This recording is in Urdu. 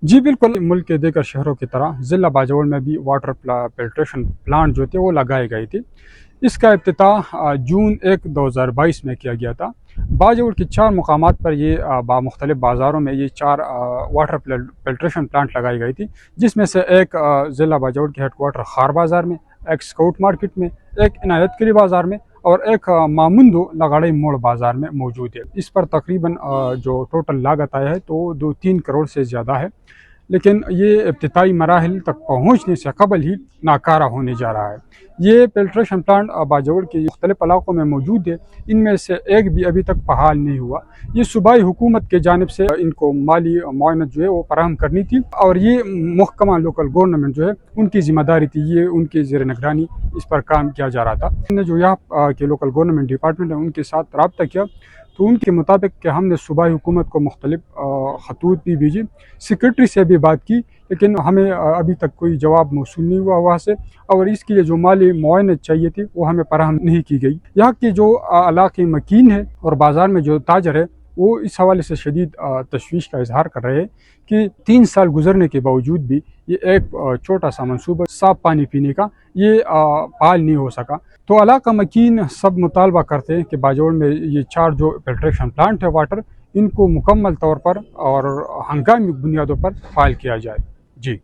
جی بالکل، ملک کے دیگر شہروں کی طرح ضلع باجوڑ میں بھی واٹر فلٹریشن پلانٹ جو تھے وہ لگائے گئے تھے۔ اس کا افتتاح جون 1، 2022 میں کیا گیا تھا۔ باجوڑ کی 4 مقامات پر یہ مختلف بازاروں میں یہ 4 واٹر فلٹریشن پلانٹ لگائی گئی تھی، جس میں سے ایک ضلع باجوڑ کے ہیڈ کوارٹر خار بازار میں، ایک اسکاؤٹ مارکیٹ میں، ایک عنایت کلی بازار میں اور ایک مامندو لگاڑی موڑ بازار میں موجود ہے۔ اس پر تقریباً جو ٹوٹل لاگت آیا ہے تو 2-3 کروڑ سے زیادہ ہے، لیکن یہ ابتدائی مراحل تک پہنچنے سے قبل ہی ناکارہ ہونے جا رہا ہے۔ یہ فلٹریشن پلانٹ باجوڑ کے مختلف علاقوں میں موجود ہے، ان میں سے ایک بھی ابھی تک فعال نہیں ہوا۔ یہ صوبائی حکومت کی جانب سے ان کو مالی معاونت جو ہے وہ فراہم کرنی تھی، اور یہ محکمہ لوکل گورنمنٹ جو ہے ان کی ذمہ داری تھی، یہ ان کی زیر نگرانی اس پر کام کیا جا رہا تھا۔ ہم نے جو یہاں کے لوکل گورنمنٹ ڈپارٹمنٹ ہے ان کے ساتھ رابطہ کیا تو ان کے مطابق کہ ہم نے صوبائی حکومت کو مختلف خطوط بھی بھیجی، سیکرٹری سے بھی بات کی، لیکن ہمیں ابھی تک کوئی جواب موصول نہیں ہوا وہاں سے، اور اس کے لیے جو مالی معاونت چاہیے تھی وہ ہمیں فراہم نہیں کی گئی۔ یہاں کے جو علاقے مکین ہے اور بازار میں جو تاجر ہے وہ اس حوالے سے شدید تشویش کا اظہار کر رہے ہیں کہ 3 سال گزرنے کے باوجود بھی یہ ایک چھوٹا سا منصوبہ صاف پانی پینے کا یہ فعال نہیں ہو سکا۔ تو علاقہ مکین سب مطالبہ کرتے ہیں کہ باجوڑ میں یہ 4 جو فلٹریشن پلانٹ ہے واٹر، ان کو مکمل طور پر اور ہنگامی بنیادوں پر فعال کیا جائے۔ جی